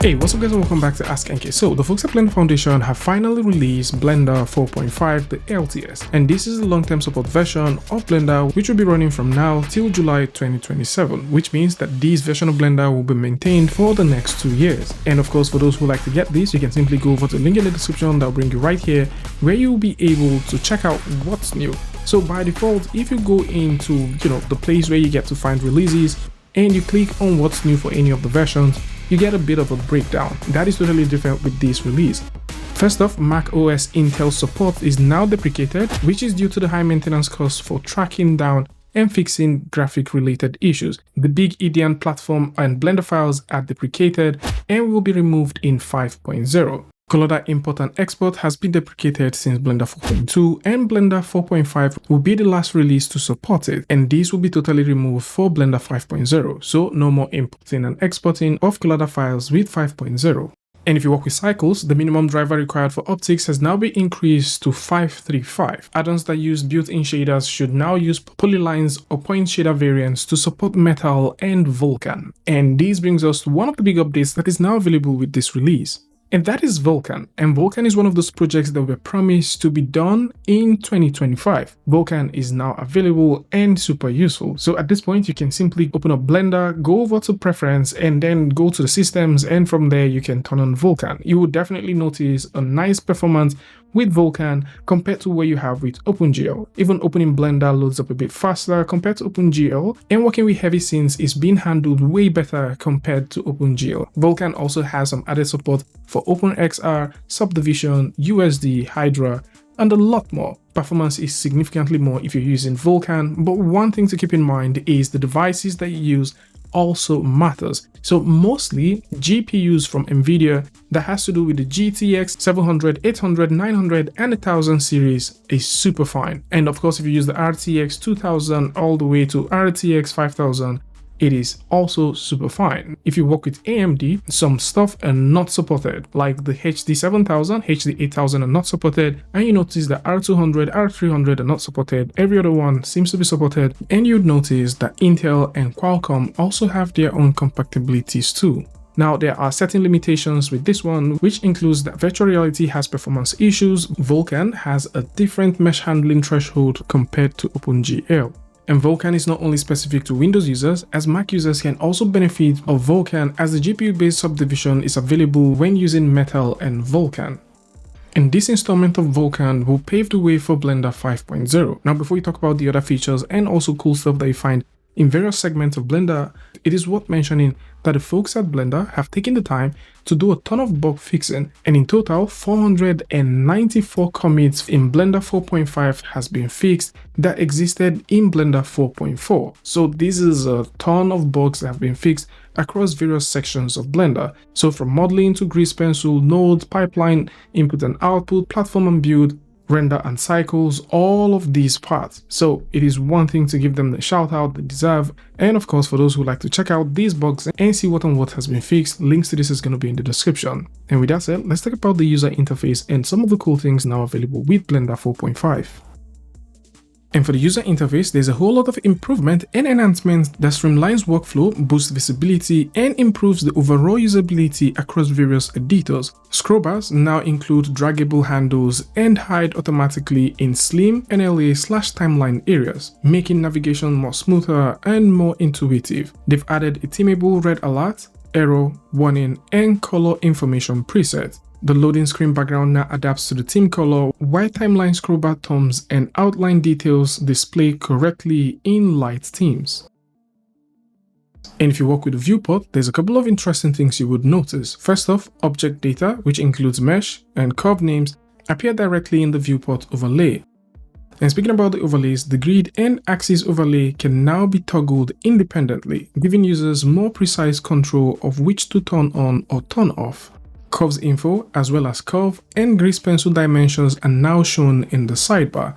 Hey, what's up guys and welcome back to askNK. So the folks at Blender Foundation have finally released Blender 4.5, the LTS, and this is the long-term support version of Blender which will be running from now till July 2027, which means that this version of Blender will be maintained for the next 2 years. And of course, for those who like to get this, you can simply go over to the link in the description that will bring you right here, where you will be able to check out what's new. So by default, if you go into the place where you get to find releases and you click on what's new for any of the versions, you get a bit of a breakdown. That is totally different with this release. First off, Mac OS Intel support is now deprecated, which is due to the high maintenance costs for tracking down and fixing graphic related issues. The big EDN platform and Blender files are deprecated and will be removed in 5.0. Color import and export has been deprecated since Blender 4.2, and Blender 4.5 will be the last release to support it, and these will be totally removed for Blender 5.0, so no more importing and exporting of color files with 5.0. And if you work with cycles, the minimum driver required for optics has now been increased to 535. Add-ons that use built-in shaders should now use polylines or point shader variants to support metal and Vulkan. And this brings us to one of the big updates that is now available with this release. And that is Vulkan. And Vulkan is one of those projects that were promised to be done in 2025. Vulkan is now available and super useful. So at this point, you can simply open up Blender, go over to Preference, and then go to the systems. And from there, you can turn on Vulkan. You will definitely notice a nice performance with Vulkan compared to what you have with OpenGL. Even opening Blender loads up a bit faster compared to OpenGL, and working with heavy scenes is being handled way better compared to OpenGL. Vulkan also has some added support for OpenXR, Subdivision, USD, Hydra, and a lot more. Performance is significantly more if you're using Vulkan, but one thing to keep in mind is the devices that you use also matters. So mostly GPUs from NVIDIA that has to do with the GTX 700, 800, 900 and 1000 series is super fine. And of course, if you use the RTX 2000 all the way to RTX 5000, it is also super fine. If you work with AMD, some stuff are not supported, like the HD 7000, HD 8000 are not supported, and you notice that R200, R300 are not supported. Every other one seems to be supported, and you'd notice that Intel and Qualcomm also have their own compatibilities too. Now, there are certain limitations with this one, which includes that virtual reality has performance issues. Vulkan has a different mesh handling threshold compared to OpenGL. And Vulkan is not only specific to Windows users, as Mac users can also benefit of Vulkan, as the GPU-based subdivision is available when using Metal and Vulkan. And this installment of Vulkan will pave the way for Blender 5.0. Now, before we talk about the other features and also cool stuff that you find in various segments of Blender, it is worth mentioning that the folks at Blender have taken the time to do a ton of bug fixing, and in total 494 commits in Blender 4.5 has been fixed that existed in Blender 4.4. So this is a ton of bugs that have been fixed across various sections of Blender. So from modeling to grease pencil, nodes, pipeline, input and output, platform and build, render and cycles, all of these parts. So it is one thing to give them the shout out they deserve. And of course, for those who like to check out these bugs and see what has been fixed, links to this is going to be in the description. And with that said, let's talk about the user interface and some of the cool things now available with Blender 4.5. And for the user interface, there's a whole lot of improvement and enhancements that streamlines workflow, boosts visibility, and improves the overall usability across various editors. Scroll bars now include draggable handles and hide automatically in slim NLA/timeline areas, making navigation more smoother and more intuitive. They've added a themable red alert, error, warning, and color information preset. The loading screen background now adapts to the theme color, while timeline scrollbar thumbs and outline details display correctly in light themes. And if you work with the viewport, there's a couple of interesting things you would notice. First off, object data, which includes mesh and curve names, appear directly in the viewport overlay. And speaking about the overlays, the grid and axis overlay can now be toggled independently, giving users more precise control of which to turn on or turn off. Curves info as well as curve and grease pencil dimensions are now shown in the sidebar.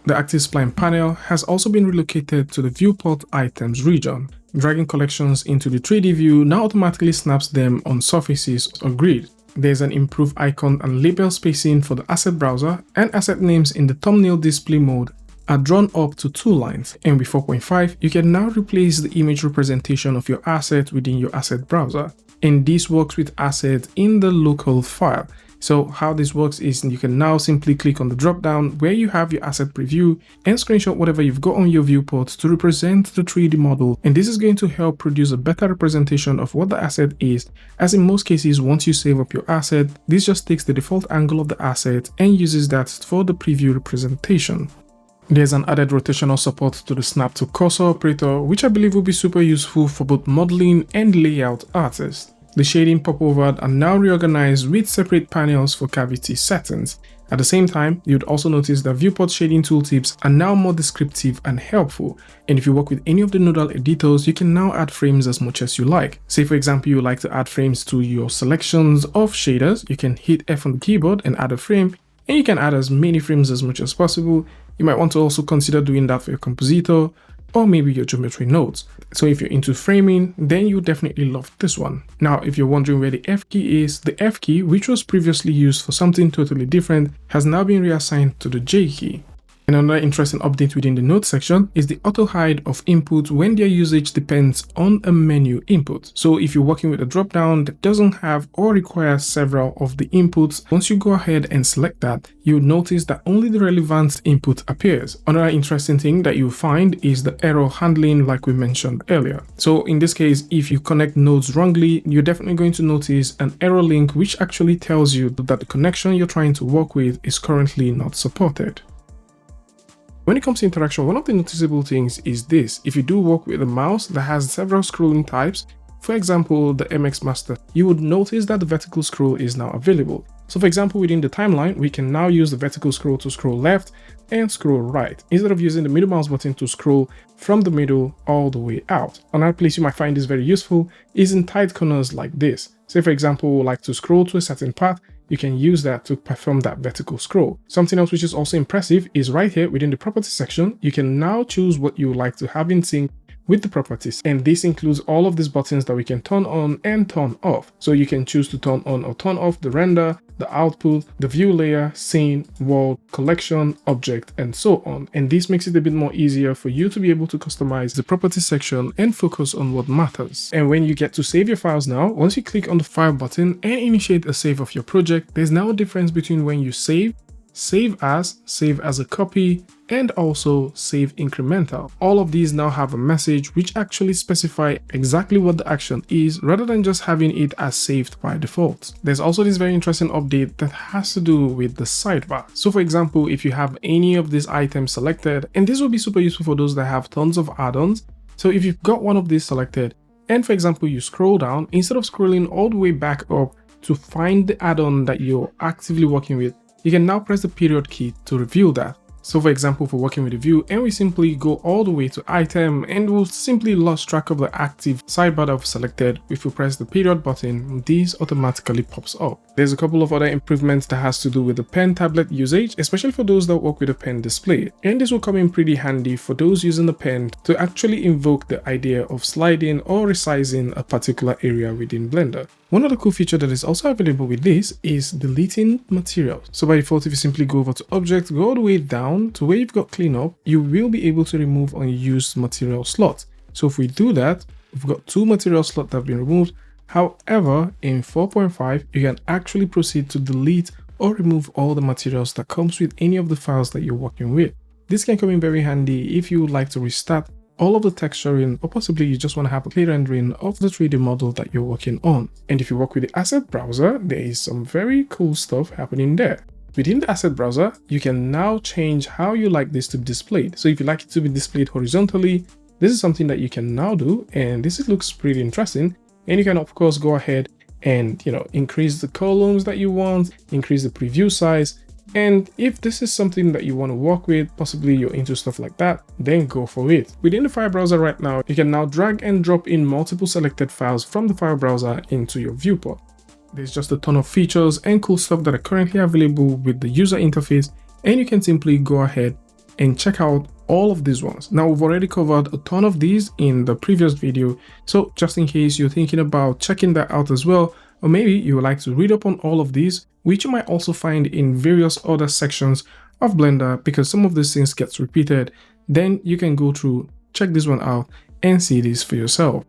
The active spline panel has also been relocated to the viewport items region. Dragging collections into the 3D view now automatically snaps them on surfaces or grid. There's an improved icon and label spacing for the asset browser and asset names in the thumbnail display mode are drawn up to 2 lines, and with 4.5, you can now replace the image representation of your asset within your asset browser. And this works with assets in the local file. So how this works is you can now simply click on the drop down where you have your asset preview and screenshot whatever you've got on your viewport to represent the 3D model, and this is going to help produce a better representation of what the asset is, as in most cases once you save up your asset, this just takes the default angle of the asset and uses that for the preview representation. There's an added rotational support to the snap to cursor operator, which I believe will be super useful for both modeling and layout artists. The shading popover are now reorganized with separate panels for cavity settings. At the same time, you'd also notice that viewport shading tooltips are now more descriptive and helpful. And if you work with any of the nodal editors, you can now add frames as much as you like. Say for example, you like to add frames to your selections of shaders, you can hit F on the keyboard and add a frame, and you can add as many frames as much as possible. You might want to also consider doing that for your compositor or maybe your geometry nodes. So if you're into framing, then you definitely love this one. Now, if you're wondering where the F key is, the F key, which was previously used for something totally different, has now been reassigned to the J key. And another interesting update within the notes section is the auto hide of input when their usage depends on a menu input. So if you're working with a dropdown that doesn't have or requires several of the inputs, once you go ahead and select that, you'll notice that only the relevant input appears. Another interesting thing that you'll find is the error handling like we mentioned earlier. So in this case, if you connect nodes wrongly, you're definitely going to notice an error link which actually tells you that the connection you're trying to work with is currently not supported. When it comes to interaction, one of the noticeable things is this. If you do work with a mouse that has several scrolling types, for example the MX Master, you would notice that the vertical scroll is now available. So for example, within the timeline, we can now use the vertical scroll to scroll left and scroll right, instead of using the middle mouse button to scroll from the middle all the way out. Another place you might find this very useful is in tight corners like this. Say for example, we would like to scroll to a certain path, you can use that to perform that vertical scroll. Something else which is also impressive is right here within the properties section, you can now choose what you would like to have in sync with the properties, and this includes all of these buttons that we can turn on and turn off. So you can choose to turn on or turn off the render, the output, the view layer, scene, world, collection, object, and so on. And this makes it a bit more easier for you to be able to customize the properties section and focus on what matters. And when you get to save your files now, once you click on the file button and initiate a save of your project, there's now a difference between when you save as a copy, and also save incremental. All of these now have a message which actually specify exactly what the action is rather than just having it as saved by default. There's also this very interesting update that has to do with the sidebar. So for example, if you have any of these items selected, and this will be super useful for those that have tons of add-ons. So if you've got one of these selected, and for example, you scroll down, instead of scrolling all the way back up to find the add-on that you're actively working with, you can now press the period key to reveal that. So for example, if we're working with a view and we simply go all the way to item and we'll simply lost track of the active sidebar that we've selected, if we press the period button, this automatically pops up. There's a couple of other improvements that has to do with the pen tablet usage, especially for those that work with a pen display. And this will come in pretty handy for those using the pen to actually invoke the idea of sliding or resizing a particular area within Blender. One other cool feature that is also available with this is deleting materials. So by default, if you simply go over to Object, go all the way down to where you've got Cleanup, you will be able to remove unused material slots. So if we do that, we've got 2 material slots that have been removed. However, in 4.5, you can actually proceed to delete or remove all the materials that comes with any of the files that you're working with. This can come in very handy if you would like to restart all of the texturing, or possibly you just want to have a clear rendering of the 3D model that you're working on. And if you work with the asset browser, there is some very cool stuff happening there. Within the asset browser, you can now change how you like this to be displayed. So if you like it to be displayed horizontally, this is something that you can now do, and this looks pretty interesting. And you can of course go ahead and increase the columns that you want, increase the preview size. And if this is something that you want to work with, possibly you're into stuff like that, then go for it. Within the file browser right now, you can now drag and drop in multiple selected files from the file browser into your viewport. There's just a ton of features and cool stuff that are currently available with the user interface, and you can simply go ahead and check out all of these ones. Now, we've already covered a ton of these in the previous video, so just in case you're thinking about checking that out as well, or maybe you would like to read up on all of these, which you might also find in various other sections of Blender, because some of these things gets repeated, then you can go through, check this one out, and see this for yourself.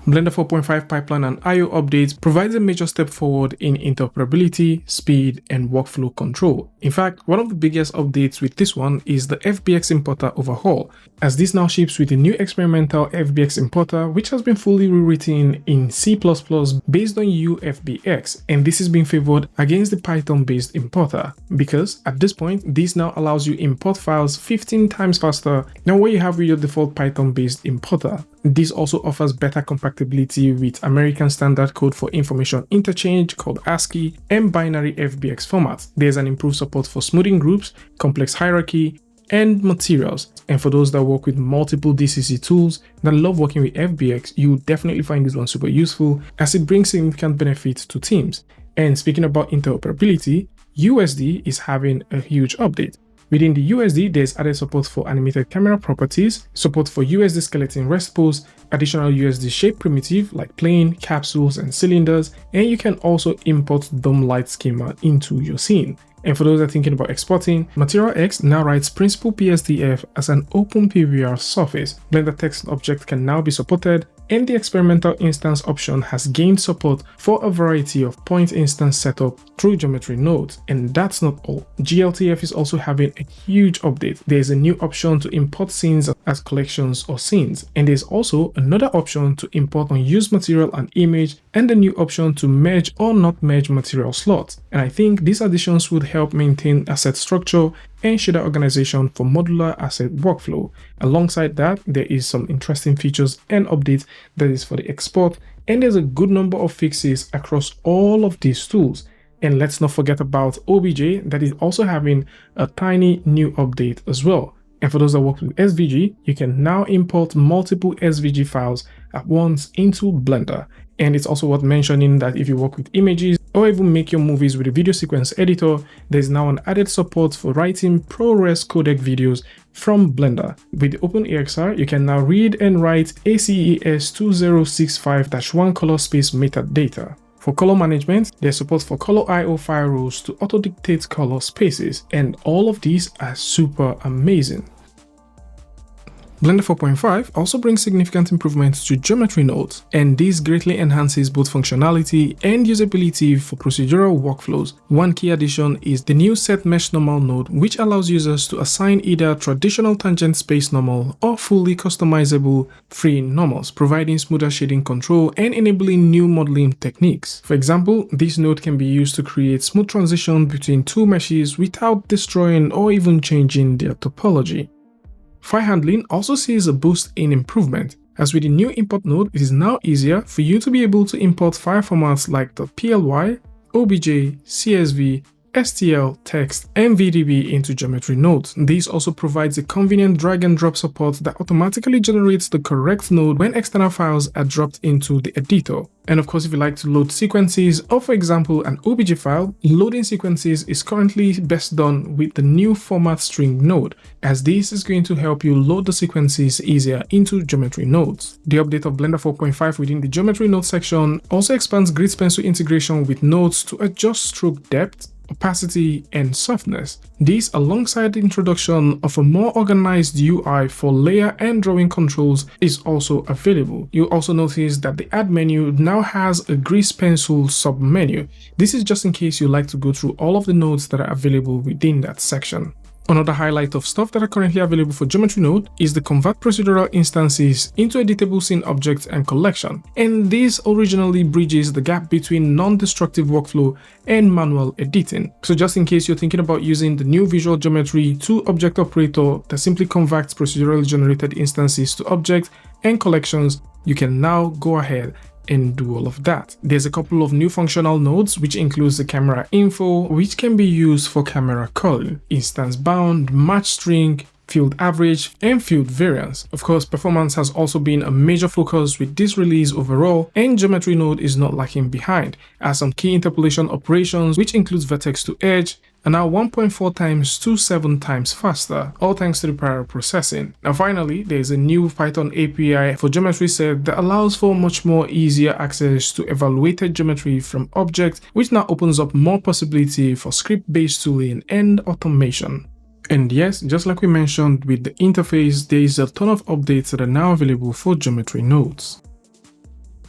Blender 4.5 pipeline and IO updates provides a major step forward in interoperability, speed, and workflow control. In fact, one of the biggest updates with this one is the FBX importer overhaul, as this now ships with a new experimental FBX importer which has been fully rewritten in C++ based on UFBX, and this is being favored against the Python-based importer, because at this point, this now allows you import files 15 times faster than what you have with your default Python-based importer. This also offers better compatibility with American Standard Code for Information Interchange called ASCII and binary FBX formats. There's an improved support for smoothing groups, complex hierarchy, and materials. And for those that work with multiple DCC tools that love working with FBX, you definitely find this one super useful as it brings significant benefits to teams. And speaking about interoperability, USD is having a huge update. Within the USD, there's added support for animated camera properties, support for USD skeleton rest pose, additional USD shape primitive like plane, capsules, and cylinders, and you can also import dome light schema into your scene. And for those that are thinking about exporting, Material X now writes Principal PSDF as an open PBR surface. Blender text object can now be supported, and the experimental instance option has gained support for a variety of point instance setup through geometry nodes. And that's not all. GLTF is also having a huge update. There's a new option to import scenes as collections or scenes, and there's also another option to import unused material and image, and a new option to merge or not merge material slots. And I think these additions would help maintain asset structure and shader organization for modular asset workflow. Alongside that, there is some interesting features and updates that is for the export, and there's a good number of fixes across all of these tools. And let's not forget about OBJ, that is also having a tiny new update as well. And for those that work with SVG, you can now import multiple SVG files at once into Blender. And it's also worth mentioning that if you work with images or even make your movies with a video sequence editor, there's now an added support for writing ProRes codec videos from Blender. With the OpenEXR, you can now read and write ACES 2065-1 color space metadata. For color management, there's support for color IO file rules to auto-dictate color spaces, and all of these are super amazing. Blender 4.5 also brings significant improvements to geometry nodes, and this greatly enhances both functionality and usability for procedural workflows. One key addition is the new Set Mesh Normal node, which allows users to assign either traditional tangent space normal or fully customizable free normals, providing smoother shading control and enabling new modeling techniques. For example, this node can be used to create smooth transition between two meshes without destroying or even changing their topology. File handling also sees a boost in improvement, as with the new import node, it is now easier for you to be able to import file formats like .ply, OBJ, CSV, STL, text, and VDB into geometry nodes. This also provides a convenient drag and drop support that automatically generates the correct node when external files are dropped into the editor. And of course, if you like to load sequences, or for example an OBJ file, loading sequences is currently best done with the new format string node, as this is going to help you load the sequences easier into geometry nodes. The update of Blender 4.5 within the geometry node section also expands grid pencil integration with nodes to adjust stroke depth, opacity, and softness. This, alongside the introduction of a more organized UI for layer and drawing controls, is also available. You'll also notice that the Add menu now has a Grease Pencil sub-menu. This is just in case you like to go through all of the nodes that are available within that section. Another highlight of stuff that are currently available for Geometry Node is the convert procedural instances into editable scene objects and collection, and this originally bridges the gap between non-destructive workflow and manual editing. So just in case you're thinking about using the new visual geometry to object operator that simply converts procedurally generated instances to objects and collections, you can now go ahead and do all of that. There's a couple of new functional nodes, which includes the camera info, which can be used for camera culling, instance bound, match string, field average, and field variance. Of course, performance has also been a major focus with this release overall, and Geometry Node is not lacking behind, as some key interpolation operations, which includes vertex to edge, are now 1.4 times to 7 times faster, all thanks to the parallel processing. Now finally, there is a new Python API for geometry set that allows for much more easier access to evaluated geometry from objects, which now opens up more possibility for script-based tooling and automation. And yes, just like we mentioned with the interface, there is a ton of updates that are now available for geometry nodes.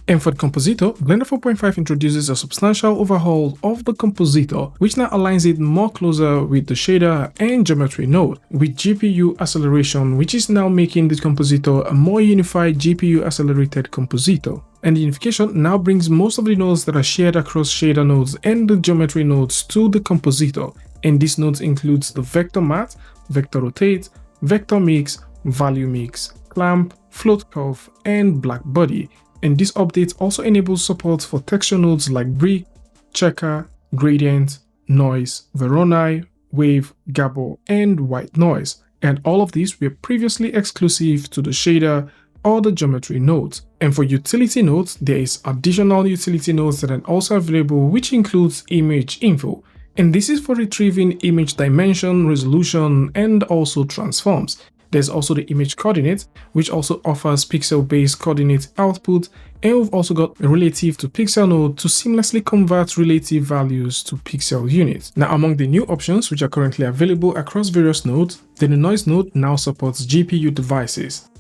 And for the Compositor, Blender 4.5 introduces a substantial overhaul of the Compositor, which now aligns it more closer with the shader and geometry node, with GPU acceleration, which is now making the Compositor a more unified GPU accelerated Compositor. And the unification now brings most of the nodes that are shared across shader nodes and the geometry nodes to the Compositor. And these nodes includes the Vector Matte, Vector Rotate, Vector Mix, Value Mix, Clamp, Float Curve, and Black Body. And this update also enables support for texture nodes like Brick, Checker, Gradient, Noise, Voronoi, Wave, Gabor, and White Noise. And all of these were previously exclusive to the shader or the geometry nodes. And for utility nodes, there is additional utility nodes that are also available, which includes Image Info. And this is for retrieving image dimension, resolution, and also transforms. There's also the image coordinate, which also offers pixel-based coordinate output, and we've also got a relative to pixel node to seamlessly convert relative values to pixel units. Now, among the new options which are currently available across various nodes, the noise node now supports GPU devices.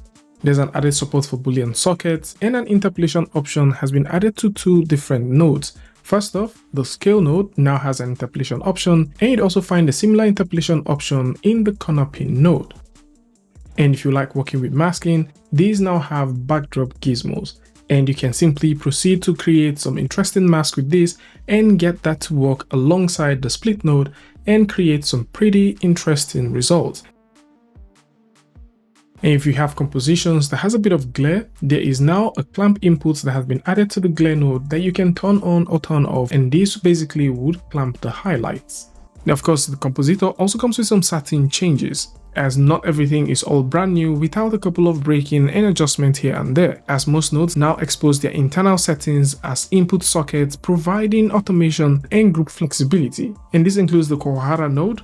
There's an added support for Boolean sockets, and an interpolation option has been added to 2 different nodes. First off, the scale node now has an interpolation option, and you'd also find a similar interpolation option in the corner pin node. And if you like working with masking, these now have backdrop gizmos, and you can simply proceed to create some interesting mask with this and get that to work alongside the split node and create some pretty interesting results. And if you have compositions that has a bit of glare, there is now a clamp input that has been added to the glare node that you can turn on or turn off, and this basically would clamp the highlights. Now, of course, the Compositor also comes with some certain changes, as not everything is all brand new without a couple of breaking and adjustments here and there, as most nodes now expose their internal settings as input sockets, providing automation and group flexibility. And this includes the Kohara node,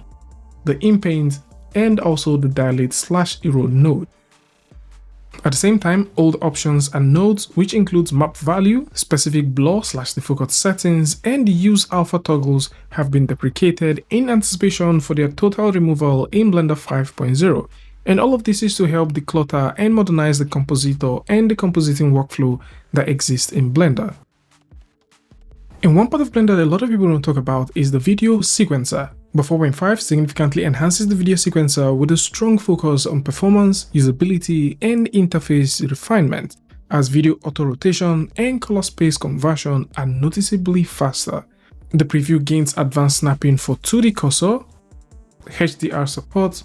the InPaint, and also the Dilate/Erode node. At the same time, old options and nodes, which includes map value, specific blur/defocus settings, and use alpha toggles, have been deprecated in anticipation for their total removal in Blender 5.0. And all of this is to help declutter and modernize the Compositor and the compositing workflow that exists in Blender. And one part of Blender that a lot of people don't talk about is the video sequencer. But 4.5 significantly enhances the video sequencer with a strong focus on performance, usability, and interface refinement, as video auto-rotation and color space conversion are noticeably faster. The preview gains advanced snapping for 2D cursor, HDR support,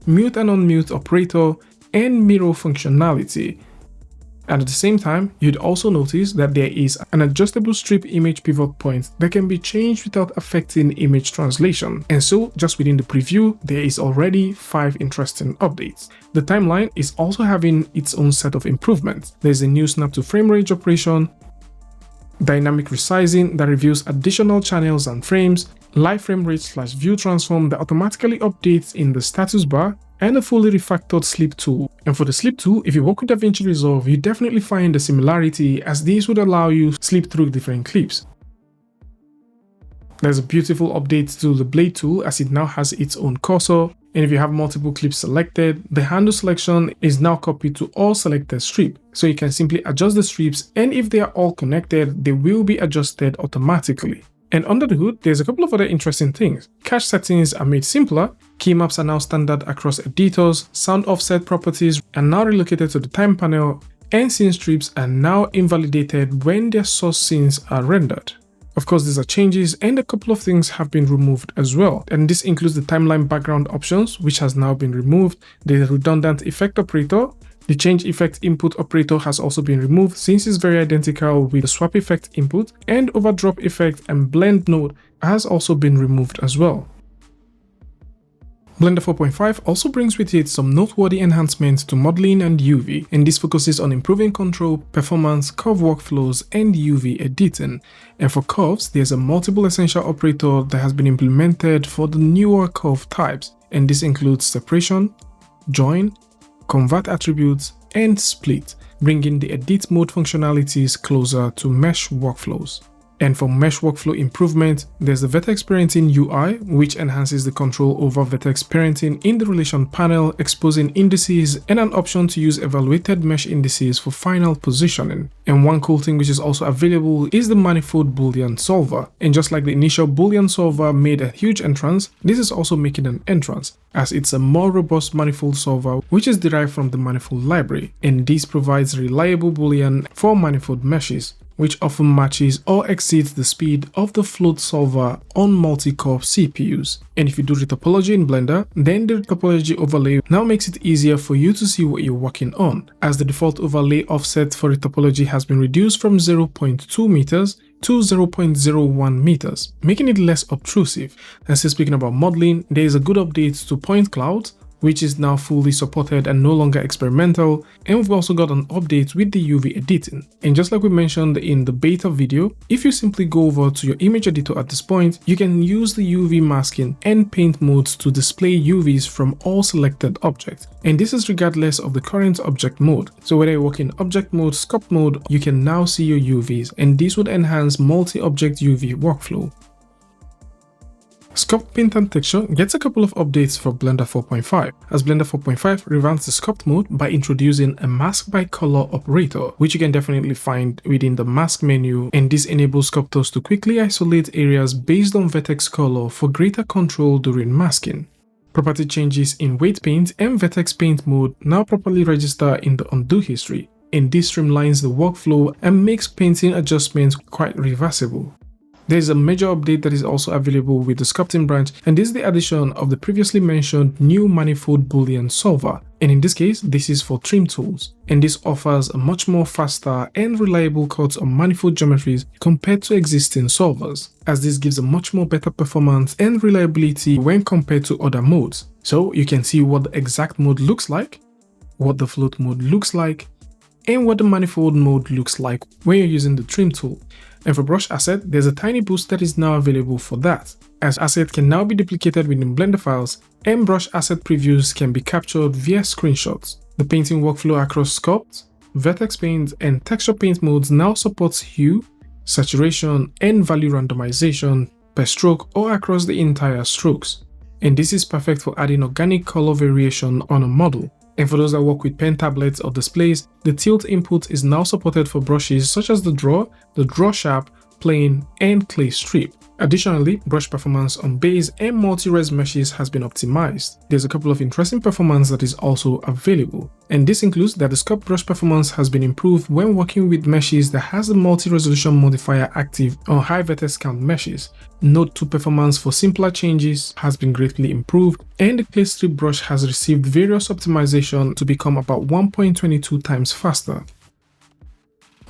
mute and unmute operator, and mirror functionality. And at the same time, you'd also notice that there is an adjustable strip image pivot point that can be changed without affecting image translation. And so, just within the preview, there is already 5 interesting updates. The timeline is also having its own set of improvements. There's a new snap to frame range operation, dynamic resizing that reveals additional channels and frames, live frame rate/view transform that automatically updates in the status bar, and a fully refactored sleep tool. And for the sleep tool, if you work with DaVinci Resolve, you definitely find a similarity, as these would allow you to sleep through different clips. There's a beautiful update to the blade tool, as it now has its own cursor, and if you have multiple clips selected, the handle selection is now copied to all selected strips. So you can simply adjust the strips, and if they are all connected, they will be adjusted automatically. And under the hood, there's a couple of other interesting things. Cache settings are made simpler, keymaps are now standard across editors, sound offset properties are now relocated to the time panel, and scene strips are now invalidated when their source scenes are rendered. Of course, these are changes, and a couple of things have been removed as well. And this includes the timeline background options, which has now been removed, the redundant effect operator, the change effect input operator has also been removed since it's very identical with the swap effect input, and overdrop effect and blend node has also been removed as well. Blender 4.5 also brings with it some noteworthy enhancements to modeling and UV, and this focuses on improving control, performance, curve workflows, and UV editing. And for curves, there's a multiple essential operator that has been implemented for the newer curve types, and this includes separation, join, convert attributes, and split, bringing the edit mode functionalities closer to mesh workflows. And for mesh workflow improvement, there's the vertex parenting UI, which enhances the control over vertex parenting in the relation panel, exposing indices, and an option to use evaluated mesh indices for final positioning. And one cool thing which is also available is the manifold Boolean solver. And just like the initial Boolean solver made a huge entrance, this is also making an entrance, as it's a more robust manifold solver which is derived from the manifold library. And this provides reliable Boolean for manifold meshes, which often matches or exceeds the speed of the float solver on multi-core CPUs. And if you do retopology in Blender, then the retopology overlay now makes it easier for you to see what you're working on, as the default overlay offset for retopology has been reduced from 0.2 meters to 0.01 meters, making it less obtrusive. And still speaking about modeling, there is a good update to point clouds, which is now fully supported and no longer experimental, and we've also got an update with the UV editing. And just like we mentioned in the beta video, if you simply go over to your image editor at this point, you can use the UV masking and paint modes to display UVs from all selected objects. And this is regardless of the current object mode. So whether you work in object mode, sculpt mode, you can now see your UVs, and this would enhance multi-object UV workflow. Sculpt Paint and Texture gets a couple of updates for Blender 4.5, as Blender 4.5 revamps the Sculpt mode by introducing a mask by color operator, which you can definitely find within the mask menu, and this enables sculptors to quickly isolate areas based on vertex color for greater control during masking. Property changes in weight paint and vertex paint mode now properly register in the undo history, and this streamlines the workflow and makes painting adjustments quite reversible. There is a major update that is also available with the sculpting branch, and this is the addition of the previously mentioned new manifold Boolean solver. And in this case, this is for trim tools, and this offers a much more faster and reliable cut on manifold geometries compared to existing solvers, as this gives a much more better performance and reliability when compared to other modes. So you can see what the exact mode looks like, what the float mode looks like, and what the manifold mode looks like when you're using the trim tool. And for brush asset, there's a tiny boost that is now available for that, as asset can now be duplicated within Blender files, and brush asset previews can be captured via screenshots. The painting workflow across Sculpt, Vertex Paint, and Texture Paint modes now supports hue, saturation, and value randomization per stroke or across the entire strokes. And this is perfect for adding organic color variation on a model. And for those that work with pen tablets or displays, the tilt input is now supported for brushes such as the draw sharp, plane, and clay strip. Additionally, brush performance on base and multi-res meshes has been optimized. There's a couple of interesting performance that is also available, and this includes that the sculpt brush performance has been improved when working with meshes that has the multi-resolution modifier active on high vertex count meshes. Node 2 performance for simpler changes has been greatly improved, and the clay strip brush has received various optimization to become about 1.22 times faster.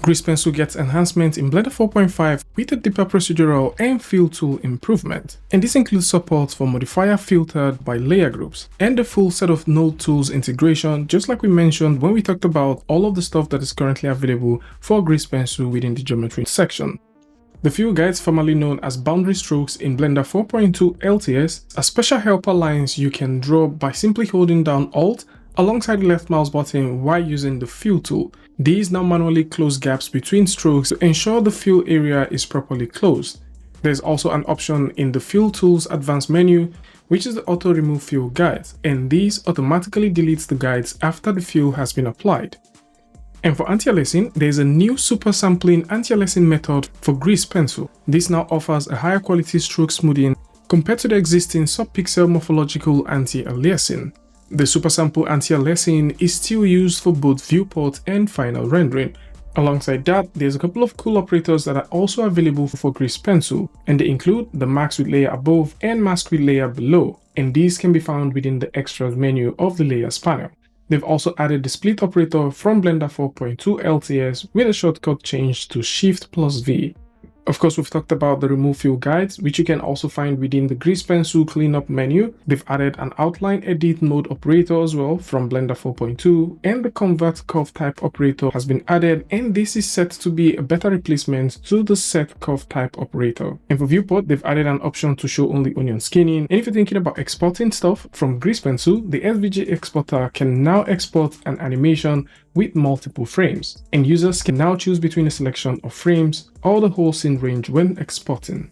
Grease Pencil gets enhancement in Blender 4.5 with a deeper procedural and fill tool improvement, and this includes support for modifier filtered by layer groups and the full set of node tools integration, just like we mentioned when we talked about all of the stuff that is currently available for Grease Pencil within the geometry section. The fill guides, formerly known as boundary strokes in Blender 4.2 LTS, are special helper lines you can draw by simply holding down Alt alongside the left mouse button while using the fill tool. These now manually close gaps between strokes to ensure the fill area is properly closed. There's also an option in the fill tools advanced menu, which is the auto remove fill guides, and these automatically deletes the guides after the fill has been applied. And for anti-aliasing, there is a new super sampling anti-aliasing method for Grease Pencil. This now offers a higher quality stroke smoothing compared to the existing sub-pixel morphological anti-aliasing. The super sample anti-aliasing is still used for both viewport and final rendering. Alongside that, there's a couple of cool operators that are also available for Grease Pencil, and they include the mask with layer above and mask with layer below, and these can be found within the extras menu of the layers panel. They've also added the split operator from Blender 4.2 LTS with a shortcut change to Shift+V. Of course, we've talked about the remove fill guides, which you can also find within the grease pencil cleanup menu. They've added an outline edit mode operator as well from Blender 4.2, and the convert curve type operator has been added, and this is set to be a better replacement to the set curve type operator. And for viewport, they've added an option to show only onion skinning. And if you're thinking about exporting stuff from grease pencil, the SVG exporter can now export an animation with multiple frames, and users can now choose between a selection of frames or the whole scene range when exporting.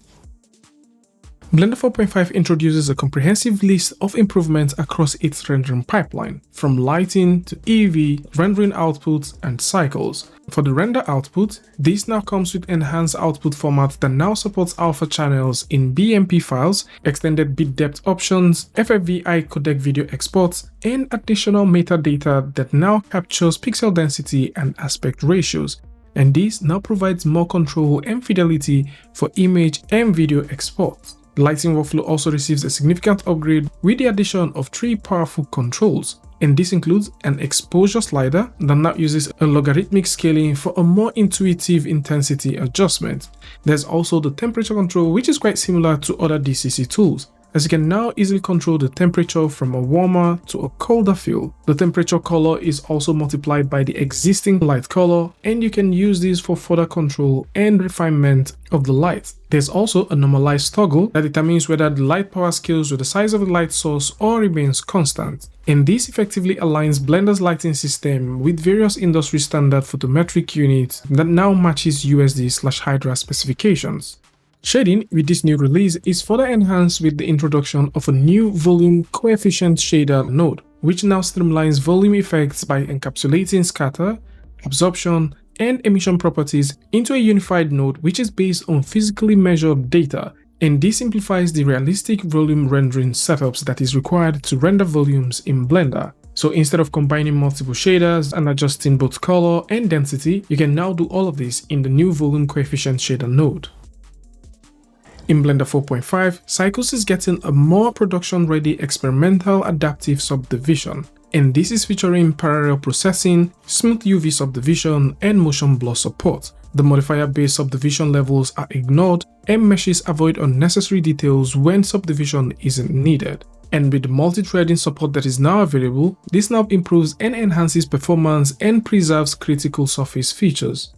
Blender 4.5 introduces a comprehensive list of improvements across its rendering pipeline, from lighting to EV, rendering outputs, and cycles. For the render output, this now comes with enhanced output format that now supports alpha channels in BMP files, extended bit depth options, FFVI codec video exports, and additional metadata that now captures pixel density and aspect ratios. And this now provides more control and fidelity for image and video exports. The lighting workflow also receives a significant upgrade with the addition of 3 powerful controls, and this includes an exposure slider that now uses a logarithmic scaling for a more intuitive intensity adjustment. There's also the temperature control, which is quite similar to other DCC tools, as you can now easily control the temperature from a warmer to a colder fill. The temperature color is also multiplied by the existing light color, and you can use this for further control and refinement of the light. There's also a normalized toggle that determines whether the light power scales with the size of the light source or remains constant. And this effectively aligns Blender's lighting system with various industry standard photometric units that now matches USD/Hydra specifications. Shading with this new release is further enhanced with the introduction of a new volume coefficient shader node, which now streamlines volume effects by encapsulating scatter, absorption, and emission properties into a unified node which is based on physically measured data, and this simplifies the realistic volume rendering setups that is required to render volumes in Blender. So instead of combining multiple shaders and adjusting both color and density, you can now do all of this in the new volume coefficient shader node. In Blender 4.5, Cycles is getting a more production-ready experimental adaptive subdivision, and this is featuring parallel processing, smooth UV subdivision, and motion blur support. The modifier-based subdivision levels are ignored, and meshes avoid unnecessary details when subdivision isn't needed. And with the multi-threading support that is now available, this now improves and enhances performance and preserves critical surface features.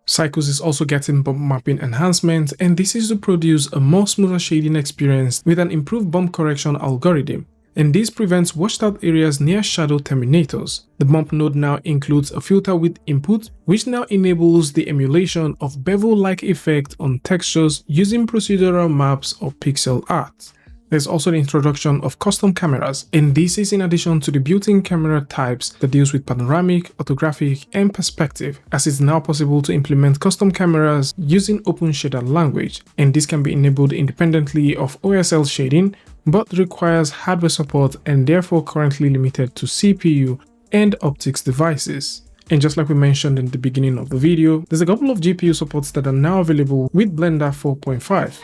Cycles is also getting bump mapping enhancement, and this is to produce a more smoother shading experience with an improved bump correction algorithm, and this prevents washed out areas near shadow terminators. The bump node now includes a filter with input, which now enables the emulation of bevel-like effect on textures using procedural maps or pixel art. There's also the introduction of custom cameras, and this is in addition to the built-in camera types that deals with panoramic, orthographic, and perspective, as it's now possible to implement custom cameras using open shader language, and this can be enabled independently of OSL shading, but requires hardware support and therefore currently limited to CPU and optics devices. And just like we mentioned in the beginning of the video, there's a couple of GPU supports that are now available with Blender 4.5.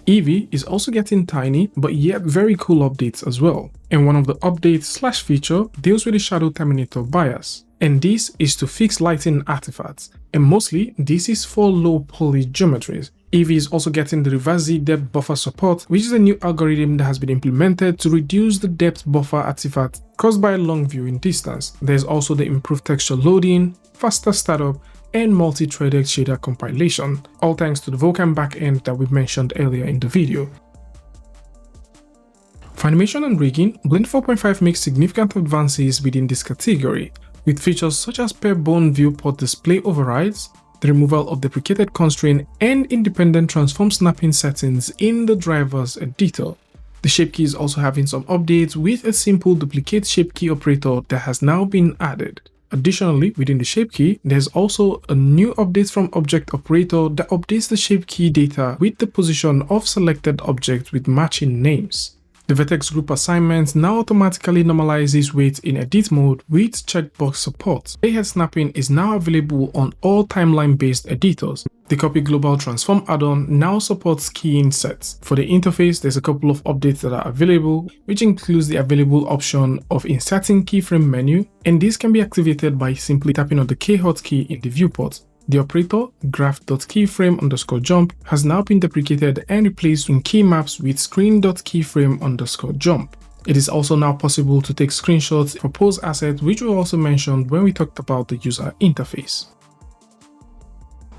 Eevee is also getting tiny but yet very cool updates as well, and one of the updates/feature deals with the shadow terminator bias, and this is to fix lighting artifacts, and mostly this is for low poly geometries. Eevee is also getting the reverse Z depth buffer support, which is a new algorithm that has been implemented to reduce the depth buffer artifact caused by a long viewing distance. There's also the improved texture loading, faster startup, and multi-threaded shader compilation, all thanks to the Vulkan backend that we mentioned earlier in the video. For animation and rigging, Blender 4.5 makes significant advances within this category, with features such as per-bone viewport display overrides, the removal of deprecated constraint, and independent transform snapping settings in the driver's editor. The shape key is also having some updates with a simple duplicate shape key operator that has now been added. Additionally, within the shape key, there's also a new update from object operator that updates the shape key data with the position of selected objects with matching names. The vertex group assignment now automatically normalizes weight in edit mode with checkbox support. Playhead snapping is now available on all timeline-based editors. The Copy Global Transform add-on now supports keying sets. For the interface, there's a couple of updates that are available, which includes the available option of inserting keyframe menu, and this can be activated by simply tapping on the K hotkey in the viewport. The operator graph.keyframe_jump has now been deprecated and replaced in key maps with screen.keyframe_jump. It is also now possible to take screenshots for pose assets, which we also mentioned when we talked about the user interface.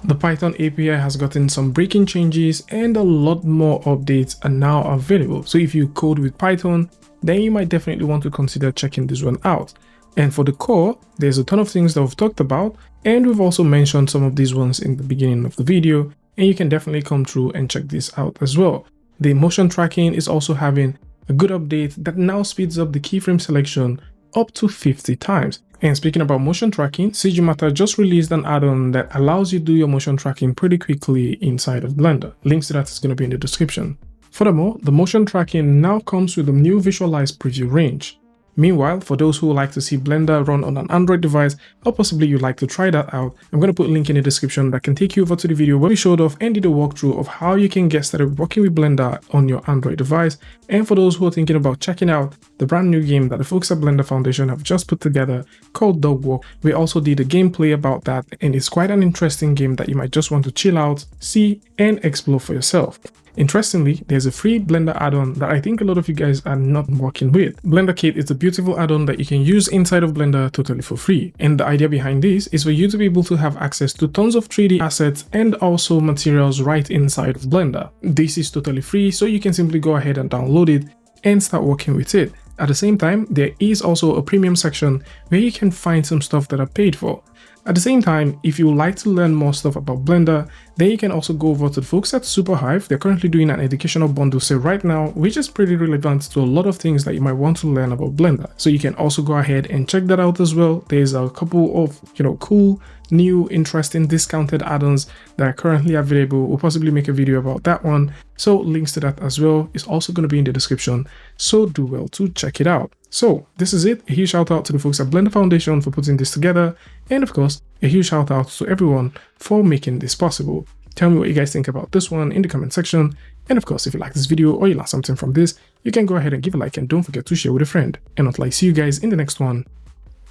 The Python API has gotten some breaking changes and a lot more updates are now available. So if you code with Python, then you might definitely want to consider checking this one out. And for the core, there's a ton of things that we've talked about, and we've also mentioned some of these ones in the beginning of the video, and you can definitely come through and check this out as well. The motion tracking is also having a good update that now speeds up the keyframe selection up to 50 times. And speaking about motion tracking, CGMatter just released an add-on that allows you to do your motion tracking pretty quickly inside of Blender. Links to that is going to be in the description. Furthermore, the motion tracking now comes with a new visualized preview range. Meanwhile, for those who like to see Blender run on an Android device, or possibly you'd like to try that out, I'm going to put a link in the description that can take you over to the video where we showed off and did a walkthrough of how you can get started working with Blender on your Android device. And for those who are thinking about checking out the brand new game that the folks at Blender Foundation have just put together called Dog Walk, we also did a gameplay about that, and it's quite an interesting game that you might just want to chill out, see, and explore for yourself. Interestingly, there's a free Blender add-on that I think a lot of you guys are not working with. Blender Kit is a beautiful add-on that you can use inside of Blender totally for free. And the idea behind this is for you to be able to have access to tons of 3D assets and also materials right inside of Blender. This is totally free, so you can simply go ahead and download it and start working with it. At the same time, there is also a premium section where you can find some stuff that are paid for. At the same time, if you would like to learn more stuff about Blender, then you can also go over to the folks at Superhive. They're currently doing an educational bundle sale right now, which is pretty relevant to a lot of things that you might want to learn about Blender. So you can also go ahead and check that out as well. There's a couple of, cool, new, interesting, discounted add-ons that are currently available. We'll possibly make a video about that one. So links to that as well is also going to be in the description. So do well to check it out. So this is it. A huge shout out to the folks at Blender Foundation for putting this together. And of course, a huge shout out to everyone for making this possible. Tell me what you guys think about this one in the comment section. And of course, if you like this video or you learned something from this, you can go ahead and give a like and don't forget to share with a friend. And until I see you guys in the next one,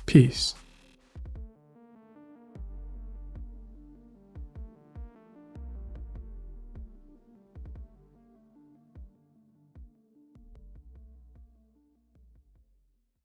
peace.